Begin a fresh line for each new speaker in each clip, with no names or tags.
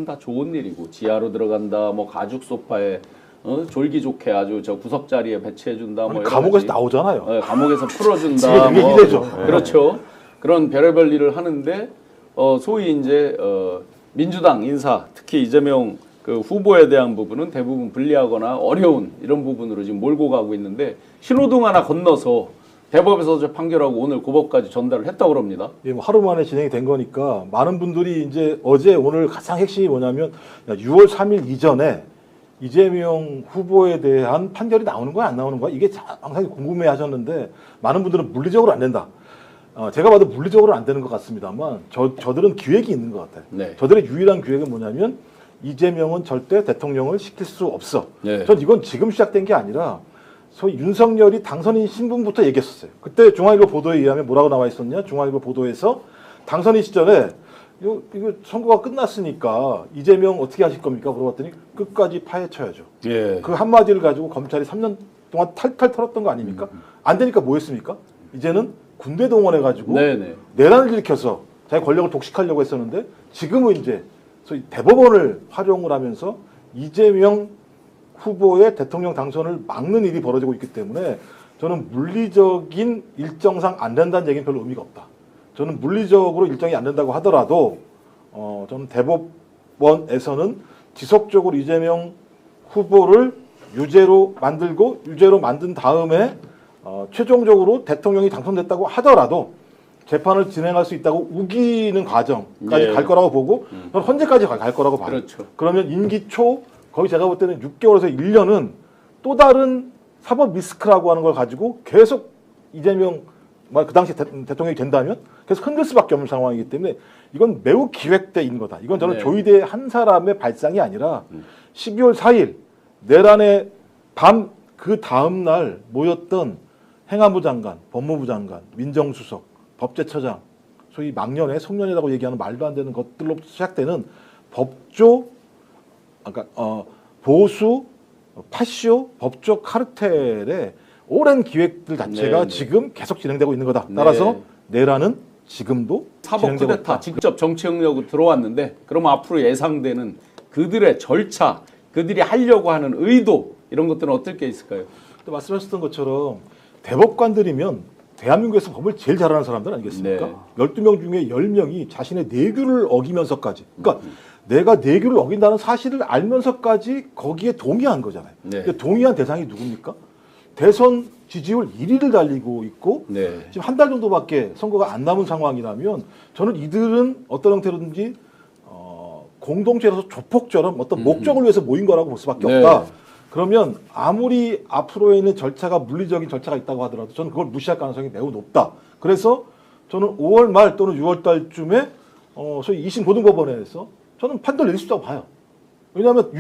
그건 다 좋은 일이고 지하로 들어간다, 뭐 가죽 소파에 졸기 좋게 아주 저 구석 자리에 배치해 준다, 뭐
감옥에서 나오잖아요.
네, 감옥에서 풀어준다,
그게
뭐
이래죠.
그렇죠. 그런 별의별 일을 하는데 소위 이제 민주당 인사, 특히 이재명 그 후보에 대한 부분은 대부분 불리하거나 어려운 이런 부분으로 지금 몰고 가고 있는데 신호등 하나 건너서 대법에서 어제 판결하고 오늘 고법까지 전달을 했다고 합니다.
예, 뭐 하루 만에 진행이 된 거니까 많은 분들이 이제 어제 오늘 가장 핵심이 뭐냐면 6월 3일 이전에 이재명 후보에 대한 판결이 나오는 거야 안 나오는 거야 이게 항상 궁금해 하셨는데 많은 분들은 물리적으로 안 된다. 제가 봐도 물리적으로 안 되는 것 같습니다만 저들은 기획이 있는 것 같아요.
네.
저들의 유일한 기획은 뭐냐면 이재명은 절대 대통령을 시킬 수 없어.
네.
전 이건 지금 시작된 게 아니라 소위 윤석열이 당선인 신분부터 얘기했었어요. 그때 중앙일보 보도에 의하면 뭐라고 나와 있었냐? 중앙일보 보도에서 당선인 시절에 이거 선거가 끝났으니까 이재명 어떻게 하실 겁니까? 물어봤더니 끝까지 파헤쳐야죠.
예.
그 한마디를 가지고 검찰이 3년 동안 탈탈 털었던 거 아닙니까? 안 되니까 뭐 했습니까? 이제는 군대 동원해가지고
네네.
내란을 일으켜서 자기 권력을 독식하려고 했었는데 지금은 이제 소위 대법원을 활용을 하면서 이재명 후보의 대통령 당선을 막는 일이 벌어지고 있기 때문에 저는 물리적인 일정상 안 된다는 얘기는 별로 의미가 없다. 저는 물리적으로 일정이 안 된다고 하더라도 저는 대법원에서는 지속적으로 이재명 후보를 유죄로 만들고 유죄로 만든 다음에 최종적으로 대통령이 당선됐다고 하더라도 재판을 진행할 수 있다고 우기는 과정까지
예.
갈 거라고 보고 저는 헌재까지 갈 거라고 봐요.
그렇죠.
그러면 임기 초 거의 제가 볼 때는 6개월에서 1년은 또 다른 사법 리스크라고 하는 걸 가지고 계속 이재명 그 당시 대통령이 된다면 계속 흔들 수밖에 없는 상황이기 때문에 이건 매우 기획돼 있는 거다. 이건 저는
네.
조이대 한 사람의 발상이 아니라 12월 4일 내란의 밤 그 다음 날 모였던 행안부 장관, 법무부 장관, 민정수석, 법제처장, 소위 망년회, 송년회라고 얘기하는 말도 안 되는 것들로부터 시작되는 법조, 그러니까 보수, 파쇼, 법조 카르텔의 오랜 기획들 자체가
네, 네.
지금 계속 진행되고 있는 거다. 따라서 내란은 지금도
사법
진행되고
쿠데타
있다.
직접 정치 영역으로 들어왔는데 그러면 앞으로 예상되는 그들의 절차, 그들이 하려고 하는 의도 이런 것들은 어떨 게 있을까요?
또 말씀하셨던 것처럼 대법관들이면 대한민국에서 법을 제일 잘하는 사람들 아니겠습니까?
네.
12명 중에 10명이 자신의 내규를 어기면서까지 그러니까 내가 내규를 어긴다는 사실을 알면서까지 거기에 동의한 거잖아요.
네.
근데 동의한 대상이 누굽니까? 대선 지지율 1위를 달리고 있고
네.
지금 한 달 정도밖에 선거가 안 남은 상황이라면 저는 이들은 어떤 형태로든지 공동체로서 조폭처럼 어떤 목적을 위해서 모인 거라고 볼 수밖에
네.
없다. 그러면 아무리 앞으로에 있는 절차가 물리적인 절차가 있다고 하더라도 저는 그걸 무시할 가능성이 매우 높다. 그래서 저는 5월 말 또는 6월 달쯤에 소위 2심 고등법원에서 저는 판결 내릴 수 있다고 봐요. 왜냐하면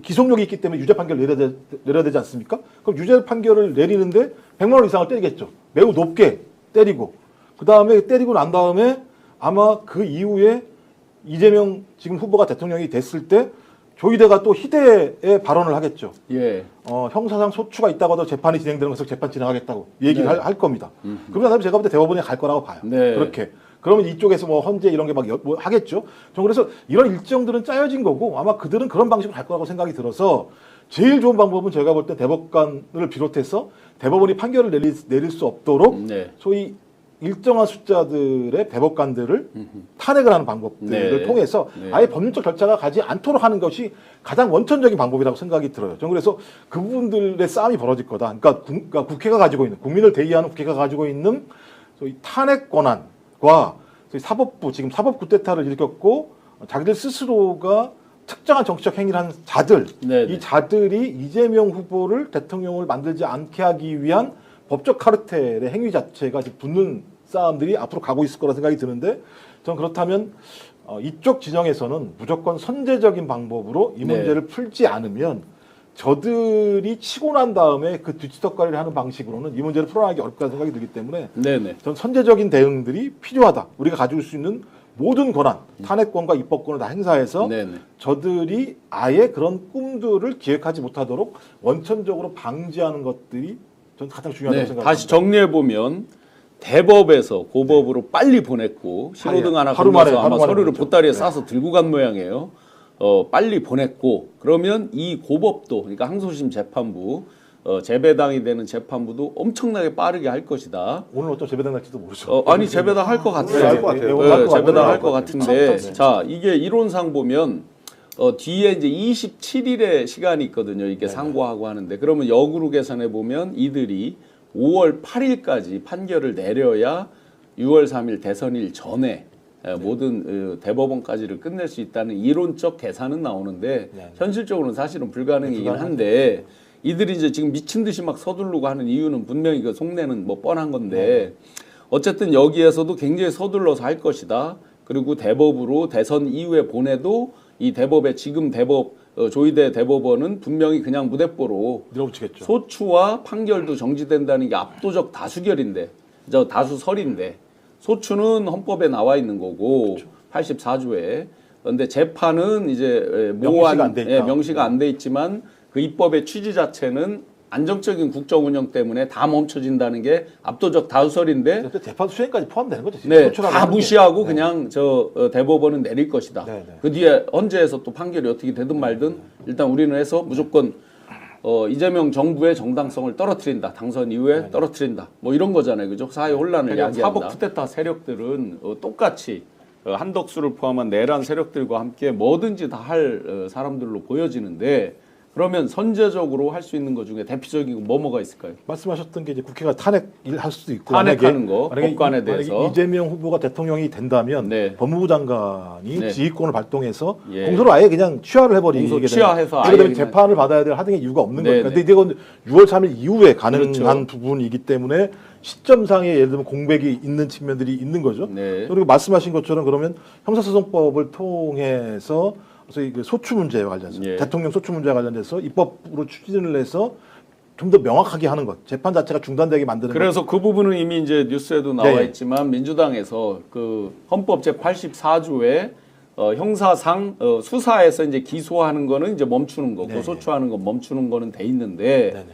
기속력이 있기 때문에 유죄 판결 내려야 되지 않습니까? 그럼 유죄 판결을 내리는데 100만 원 이상을 때리겠죠. 매우 높게 때리고 그 다음에 때리고 난 다음에 아마 그 이후에 이재명 지금 후보가 대통령이 됐을 때 조이대가 또 희대의 발언을 하겠죠.
예.
형사상 소추가 있다고 하도 재판이 진행되는 것을 재판 진행하겠다고 얘기를
네.
할 겁니다. 그러면 제가 볼 때 대법원에 갈 거라고 봐요.
네.
그렇게. 그러면 이쪽에서 뭐 헌재 이런 게 막 하겠죠. 저 그래서 이런 일정들은 짜여진 거고 아마 그들은 그런 방식으로 갈 거라고 생각이 들어서 제일 좋은 방법은 제가 볼 때 대법관을 비롯해서 대법원이 판결을 내릴 수 없도록
네.
소위 일정한 숫자들의 대법관들을 탄핵을 하는 방법들을
네.
통해서
네.
아예 법률적 절차가 가지 않도록 하는 것이 가장 원천적인 방법이라고 생각이 들어요. 저는 그래서 그 부분들의 싸움이 벌어질 거다. 그러니까 국회가 가지고 있는 국민을 대의하는 국회가 가지고 있는 소위 탄핵 권한과 소위 사법부 지금 사법 쿠데타를 일으켰고 자기들 스스로가 특정한 정치적 행위를 한 자들
네네.
이 자들이 이재명 후보를 대통령을 만들지 않게 하기 위한 법적 카르텔의 행위 자체가 지금 붙는 싸움들이 앞으로 가고 있을 거라 생각이 드는데 저는 그렇다면 이쪽 진영에서는 무조건 선제적인 방법으로 이 문제를
네.
풀지 않으면 저들이 치고 난 다음에 그 뒤치덕거리를 하는 방식으로는 이 문제를 풀어나가기 어렵다는 생각이 들기 때문에
네네.
전 선제적인 대응들이 필요하다. 우리가 가지고 수 있는 모든 권한, 탄핵권과 입법권을 다 행사해서
네네.
저들이 아예 그런 꿈들을 기획하지 못하도록 원천적으로 방지하는 것들이 전 가장 중요하다고
네.
생각합니다.
다시 정리해 보면 대법에서 고법으로 빨리 보냈고 신호등 하나
하루 만에,
건너서 아마
하루 만에
서류를
보냈죠.
보따리에
네.
싸서 들고 간 모양이에요. 빨리 보냈고 그러면 이 고법도 그러니까 항소심 재판부 재배당이 되는 재판부도 엄청나게 빠르게 할 것이다.
오늘 어떤 재배당 날지도 모르죠.
아니 재배당 할 것 같아요.
네, 할것 같아요.
네, 재배당 할 것
네.
같은데 자 이게 이론상 보면 뒤에 이제 27일의 시간이 있거든요. 이게 상고하고 하는데 그러면 역으로 계산해 보면 이들이 5월 8일까지 판결을 내려야 6월 3일 대선일 전에 모든 대법원까지를 끝낼 수 있다는 이론적 계산은 나오는데 현실적으로는 사실은 불가능이긴 한데 이들이 이제 지금 미친 듯이 막 서두르고 하는 이유는 분명히 그 속내는 뭐 뻔한 건데 어쨌든 여기에서도 굉장히 서둘러서 할 것이다. 그리고 대법으로 대선 이후에 보내도 이 대법의 지금 대법 조희대 대법원은 분명히 그냥 무대뽀로
밀어붙이겠죠.
소추와 판결도 정지된다는 게 압도적 다수결인데 저 다수설인데 소추는 헌법에 나와 있는 거고 84조에 그런데 재판은 이제
명시가 안 돼 있다.
명시가 안 돼 있지만 그 입법의 취지 자체는 안정적인 국정 운영 때문에 다 멈춰진다는 게 압도적 다수설인데
재판 수행까지 포함되는 거죠.
네, 다 무시하고
네.
그냥 대법원은 내릴 것이다.
네.
그 뒤에 헌재에서 또 판결이 어떻게 되든 말든 일단 우리는 해서 무조건 이재명 정부의 정당성을 떨어뜨린다. 당선 이후에 떨어뜨린다. 뭐 이런 거잖아요. 그죠? 사회 혼란을 야기한다. 사법 쿠데타 세력들은 똑같이 한덕수를 포함한 내란 세력들과 함께 뭐든지 다 할 사람들로 보여지는데 그러면 선제적으로 할 수 있는 것 중에 대표적인 거 뭐가 있을까요?
말씀하셨던 게 이제 국회가 탄핵을 할 수도 있고
탄핵하는 거,
만약에
법관에 대해서.
만약에 이재명 후보가 대통령이 된다면
네.
법무부 장관이
네.
지휘권을 발동해서
예.
공소를 아예 그냥 취하를 해버리게
공소
되는
취하해서
그러다
아예
보면 재판을 받아야 될 하등의 이유가 없는
네,
거니까.
네.
근데 이건 6월 3일 이후에 가능한
그렇죠.
부분이기 때문에 시점상에 예를 들면 공백이 있는 측면들이 있는 거죠.
네.
그리고 말씀하신 것처럼 그러면 형사소송법을 통해서 그래서 그 소추 문제와 관련해서
예.
대통령 소추 문제와 관련해서 입법으로 추진을 해서 좀 더 명확하게 하는 것, 재판 자체가 중단되게 만드는 것.
그래서 그 부분은 이미 이제 뉴스에도 나와
네.
있지만 민주당에서 그 헌법 제 84조에 형사상 수사에서 이제 기소하는 거는 이제 멈추는 거고
네.
소추하는 거 멈추는 거는 돼 있는데
네네.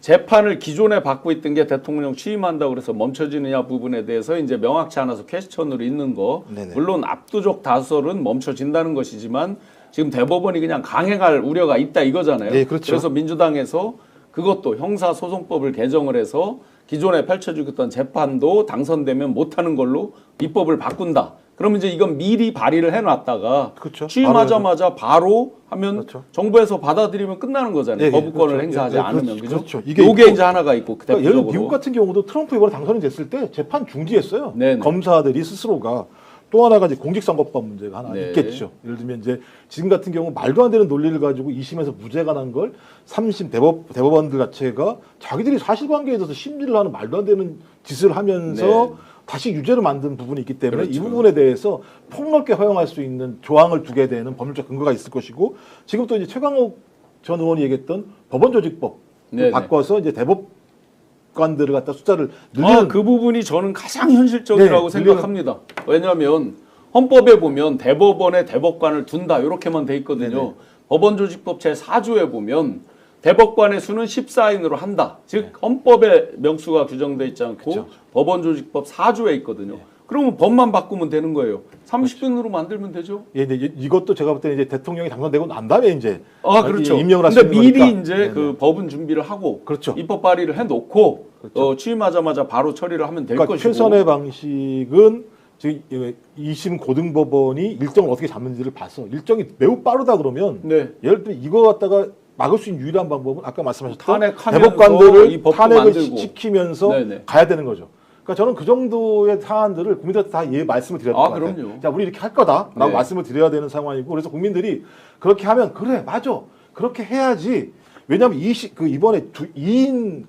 재판을 기존에 받고 있던 게 대통령 취임한다고 그래서 멈춰지느냐 부분에 대해서 이제 명확치 않아서 퀘스천으로 있는 거.
네네.
물론 압도적 다수설은 멈춰진다는 것이지만 지금 대법원이 그냥 강행할 우려가 있다 이거잖아요.
네, 그렇죠.
그래서 민주당에서 그것도 형사소송법을 개정을 해서 기존에 펼쳐지고 있던 재판도 당선되면 못하는 걸로 입법을 바꾼다. 그러면 이제 이건 미리 발의를 해놨다가
그렇죠.
취임하자마자 바로 하면
그렇죠.
정부에서 받아들이면 끝나는 거잖아요.
예,
거부권을
그렇죠.
행사하지
예,
않으면
그렇죠.
그죠?
그렇죠. 이게
이게
있고,
이제 하나가 있고
그러니까 예를
대표적으로
들면 미국 같은 경우도 트럼프 이번에 당선이 됐을 때 재판 중지했어요.
네네.
검사들이 스스로가. 또 하나가 이제 공직선거법 문제가 하나
네.
있겠죠. 예를 들면 이제 지금 같은 경우 말도 안 되는 논리를 가지고 2심에서 무죄가 난 걸 3심 대법원들 자체가 자기들이 사실관계에 대해서 심리를 하는 말도 안 되는 짓을 하면서
네.
다시 유죄를 만든 부분이 있기 때문에 이
그렇죠.
부분에 대해서 폭넓게 허용할 수 있는 조항을 두게 되는 법률적 근거가 있을 것이고 지금 또 이제 최강욱 전 의원이 얘기했던 법원조직법
네네.
바꿔서 이제 대법관들을 갖다 숫자를 늘리는
그 부분이 저는 가장 현실적이라고
네,
생각합니다. 왜냐하면 헌법에 보면 대법원에 대법관을 둔다 이렇게만 돼 있거든요.
네네.
법원조직법 제4조에 보면 대법관의 수는 14인으로 한다. 즉
네.
헌법에 명수가 규정돼 있지 않고
그쵸.
법원조직법 4조에 있거든요. 그러면 법만 바꾸면 되는 거예요. 30인으로 만들면 되죠.
예, 이제 이것도 제가 볼 때는 이제 대통령이 당선되고 난 다음에 이제
그렇죠.
임명을
근데
하시는
미리
거니까.
이제
네네.
그 법은 준비를 하고
그렇죠.
입법 발의를 해놓고
그렇죠.
취임하자마자 바로 처리를 하면 될
그러니까
것이고.
최선의 방식은 지금 2심 고등법원이 일정을 어떻게 잡는지를 봐서 일정이 매우 빠르다 그러면
네.
예를 들면 이거 갖다가 막을 수 있는 유일한 방법은 아까 말씀하셨던
탄핵하면서 이
대법관들을
법도
탄핵을
만들고.
시키면서
네네.
가야 되는 거죠. 그러니까 저는 그 정도의 사안들을 국민들한테 다 말씀을 드려야 될 것 같아요.
그럼요.
자, 우리 이렇게 할 거다라고
네.
말씀을 드려야 되는 상황이고 그래서 국민들이 그렇게 하면 그래 맞아 그렇게 해야지. 왜냐하면 이번에 2인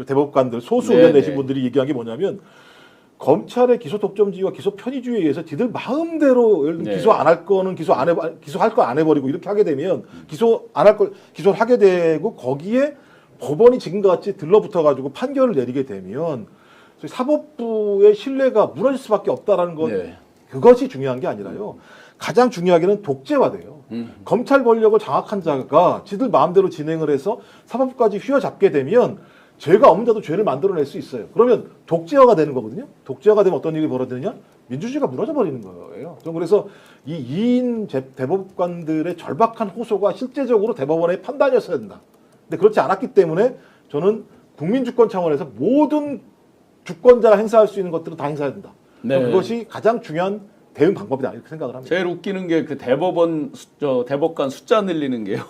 대법관들 소수 의견
네네.
내신 분들이 얘기한 게 뭐냐면 검찰의 기소 독점주의와 기소 편의주의에 의해서 지들 마음대로 예를 들면
네.
기소 안 할 거는 기소할 거 안 해버리고 이렇게 하게 되면 기소 안 할 걸 기소를 하게 되고 거기에 법원이 지금과 같이 들러붙어 가지고 판결을 내리게 되면 사법부의 신뢰가 무너질 수밖에 없다라는 것
네.
그것이 중요한 게 아니라요. 가장 중요하게는 독재화돼요. 검찰 권력을 장악한 자가 지들 마음대로 진행을 해서 사법부까지 휘어잡게 되면 죄가 없는 자도 죄를 만들어낼 수 있어요. 그러면 독재화가 되는 거거든요. 독재화가 되면 어떤 일이 벌어지느냐? 민주주의가 무너져 버리는 거예요. 좀 그래서 이 2인 대법관들의 절박한 호소가 실제적으로 대법원의 판단이었어야 된다. 근데 그렇지 않았기 때문에 저는 국민주권 차원에서 모든 주권자가 행사할 수 있는 것들은 다 행사해야 된다.
네.
그것이 가장 중요한 대응 방법이다 이렇게 생각을 합니다.
제일 웃기는 게 그 대법관 숫자 늘리는 게요.